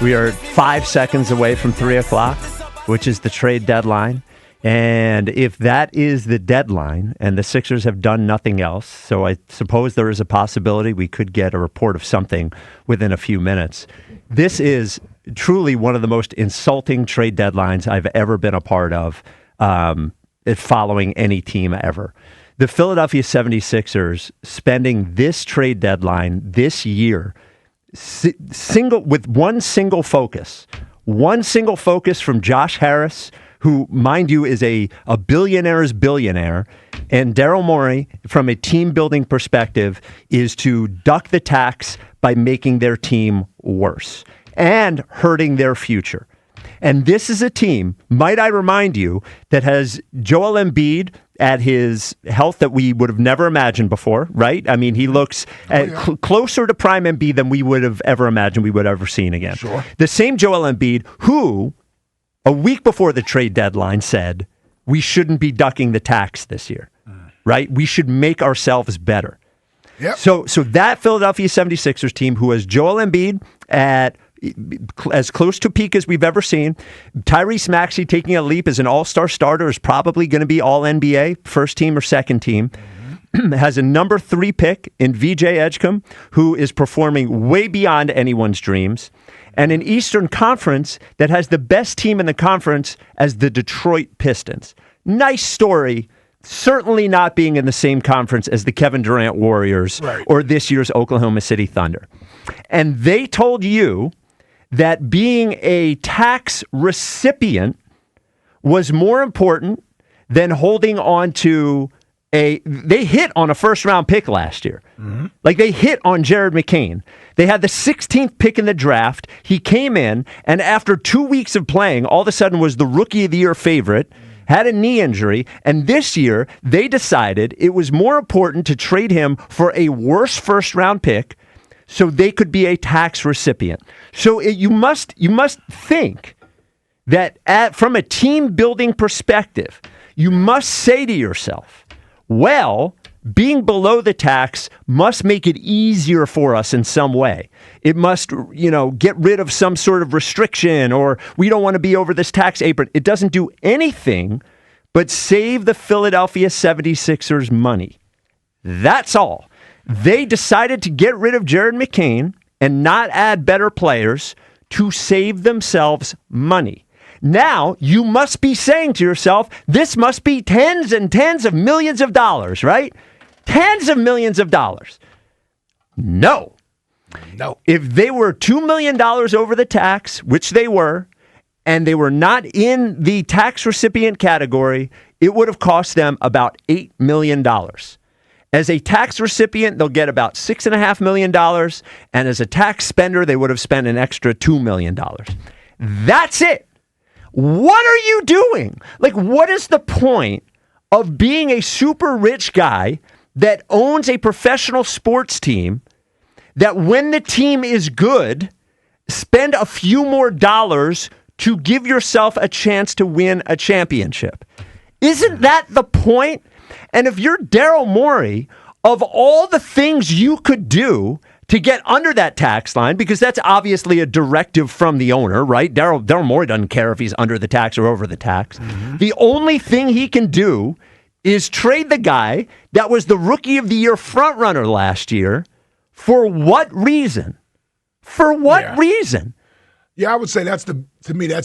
We are 5 seconds away from 3 o'clock, which is the trade deadline. And if that is the deadline and the Sixers have done nothing else, so I suppose there is a possibility we could get a report of something within a few minutes. This is truly one of the most insulting trade deadlines I've ever been a part of following any team ever. The Philadelphia 76ers spending this trade deadline this year with one single focus from Josh Harris, who, mind you, is a billionaire's billionaire, and Daryl Morey, from a team-building perspective, is to duck the tax by making their team worse and hurting their future. And this is a team, might I remind you, that has Joel Embiid at his health that we would have never imagined before, right? I mean, he looks closer to prime Embiid than we would have ever imagined we would have ever seen again. Sure. The same Joel Embiid who, a week before the trade deadline, said we shouldn't be ducking the tax this year, right? We should make ourselves better. Yep. So that Philadelphia 76ers team, who has Joel Embiid at as close to peak as we've ever seen, Tyrese Maxey taking a leap as an all-star starter, is probably going to be all-NBA, first team or second team, has a number 3 pick in VJ Edgecombe, who is performing way beyond anyone's dreams, and an Eastern Conference that has the best team in the conference as the Detroit Pistons. Nice story. Certainly not being in the same conference as the Kevin Durant Warriors or this year's Oklahoma City Thunder. And they told you that being a tax recipient was more important than holding on to they hit on a first-round pick last year. Mm-hmm. Like, they hit on Jared McCain. They had the 16th pick in the draft. He came in, and after 2 weeks of playing, all of a sudden was the Rookie of the Year favorite, had a knee injury, and this year they decided it was more important to trade him for a worse first-round pick so they could be a tax recipient. So you must think that from a team-building perspective, you must say to yourself, well, being below the tax must make it easier for us in some way. It must, get rid of some sort of restriction, or we don't want to be over this tax apron. It doesn't do anything but save the Philadelphia 76ers money. That's all. They decided to get rid of Jared McCain and not add better players to save themselves money. Now, you must be saying to yourself, this must be tens and tens of millions of dollars, right? Tens of millions of dollars. No. If they were $2 million over the tax, which they were, and they were not in the tax recipient category, it would have cost them about $8 million. As a tax recipient, they'll get about $6.5 million, and as a tax spender, they would have spent an extra $2 million. That's it. What are you doing? Like, what is the point of being a super rich guy that owns a professional sports team that when the team is good, spend a few more dollars to give yourself a chance to win a championship? Isn't that the point? And if you're Daryl Morey, of all the things you could do to get under that tax line, because that's obviously a directive from the owner, right? Daryl Morey doesn't care if he's under the tax or over the tax. Mm-hmm. The only thing he can do is trade the guy that was the Rookie of the Year frontrunner last year. For what reason? For what reason? Yeah, I would say that's the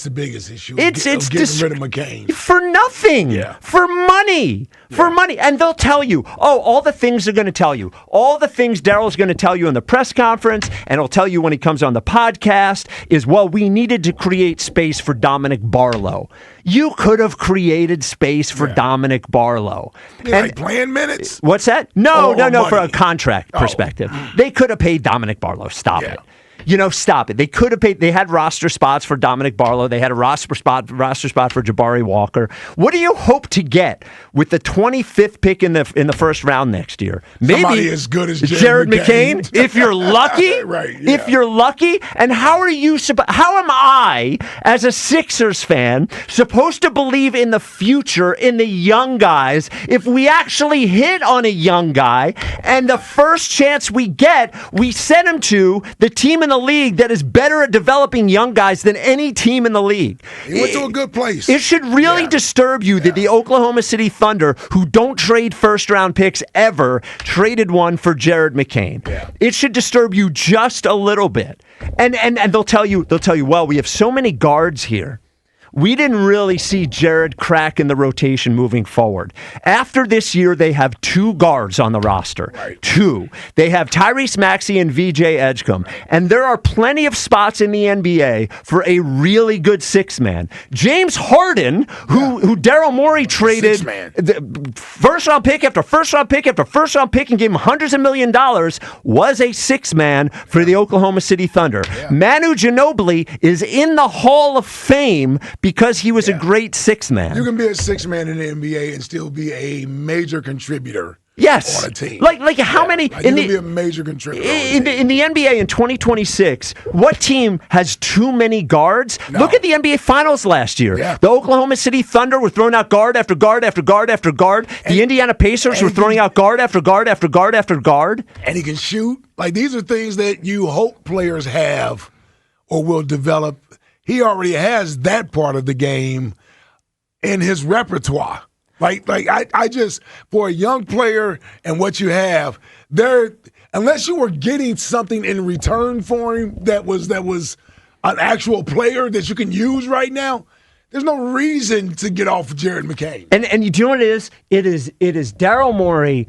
biggest issue. It's getting rid of McCain. For nothing. Yeah. For money. For money. And they'll tell you, all the things they're going to tell you. All the things Daryl's going to tell you in the press conference, and he'll tell you when he comes on the podcast, is, well, we needed to create space for Dominic Barlow. You could have created space for Dominic Barlow. Like playing minutes? What's that? No, for a contract perspective. They could have paid Dominic Barlow. Stop it. Stop it. They could have paid. They had roster spots for Dominic Barlow. They had a roster spot for Jabari Walker. What do you hope to get with the 25th pick in the first round next year? Maybe somebody as good as Jared McCain, if you're lucky. Right. Yeah. If you're lucky. And how am I, as a Sixers fan, supposed to believe in the future, in the young guys, if we actually hit on a young guy and the first chance we get, we send him to the team in the the league that is better at developing young guys than any team in the league. He went to a good place. It should really disturb you that the Oklahoma City Thunder, who don't trade first-round picks ever, traded one for Jared McCain. Yeah. It should disturb you just a little bit. And they'll tell you, well, we have so many guards here. We didn't really see Jared crack in the rotation moving forward. After this year, they have 2 guards on the roster. Right. 2. They have Tyrese Maxey and VJ Edgecombe. And there are plenty of spots in the NBA for a really good 6-man. James Harden, who Daryl Morey traded first-round pick after first-round pick after first-round pick and gave him hundreds of $1 millions, was a 6-man for the Oklahoma City Thunder. Yeah. Manu Ginobili is in the Hall of Fame because he was a great 6-man. You can be a 6-man in the NBA and still be a major contributor. Yes. On a team. Like how many? Like you can be a major contributor. In the NBA in 2026, what team has too many guards? No. Look at the NBA Finals last year. Yeah. The Oklahoma City Thunder were throwing out guard after guard after guard after guard. The Indiana Pacers were throwing out guard after guard after guard after guard. And he can shoot. Like, these are things that you hope players have or will develop. He already has that part of the game in his repertoire. Like I just, for a young player and what you have, unless you were getting something in return for him that was an actual player that you can use right now, there's no reason to get off Jared McCain. And you know what it is? It is Daryl Morey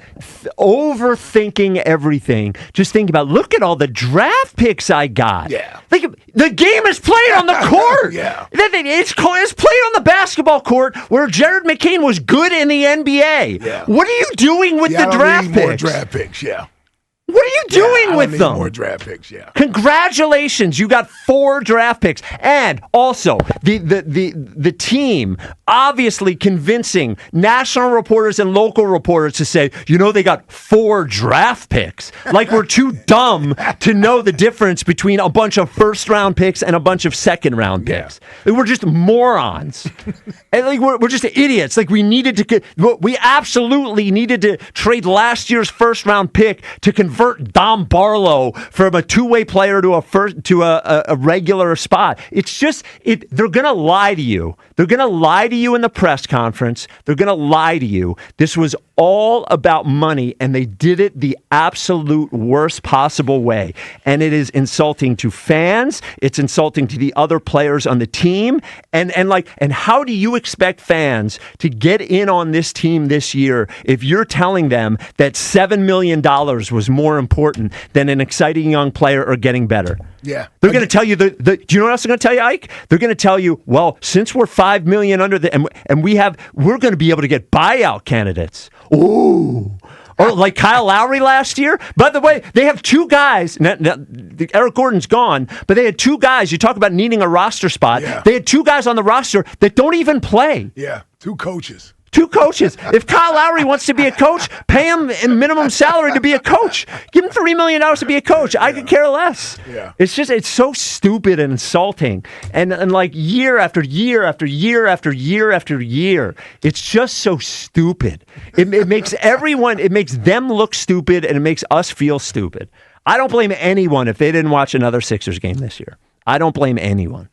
overthinking everything. Just think about, look at all the draft picks I got. Yeah. Like, the game is played on the court. Yeah. It's played on the basketball court where Jared McCain was good in the NBA. Yeah. What are you doing with the draft picks? More draft picks, yeah. What are you doing with them? More draft picks, yeah. Congratulations, you got 4 draft picks, and also the team obviously convincing national reporters and local reporters to say, they got 4 draft picks. Like we're too dumb to know the difference between a bunch of first-round picks and a bunch of second-round picks. Yeah. We're just morons, and like we're just idiots. Like we absolutely needed to trade last year's first-round pick to convert Dom Barlow from a 2-way player to a regular spot. It's just they're gonna lie to you. They're gonna lie to you in the press conference. They're gonna lie to you. This was all about money, and they did it the absolute worst possible way. And it is insulting to fans. It's insulting to the other players on the team. And how do you expect fans to get in on this team this year if you're telling them that $7 million was more important than an exciting young player or getting better? Yeah. They're going to tell you, do you know what else they're going to tell you, Ike? They're going to tell you, well, since we're $5 million under and we're going to be able to get buyout candidates. Ooh. Or like Kyle Lowry last year. By the way, they have 2 guys. Now, Eric Gordon's gone, but they had 2 guys. You talk about needing a roster spot. Yeah. They had 2 guys on the roster that don't even play. Yeah, 2 coaches. 2 coaches. If Kyle Lowry wants to be a coach, pay him a minimum salary to be a coach. Give him $3 million to be a coach. I could care less. Yeah. It's so stupid and insulting. And like year after year after year after year after year, it's just so stupid. It makes them look stupid, and it makes us feel stupid. I don't blame anyone if they didn't watch another Sixers game this year. I don't blame anyone.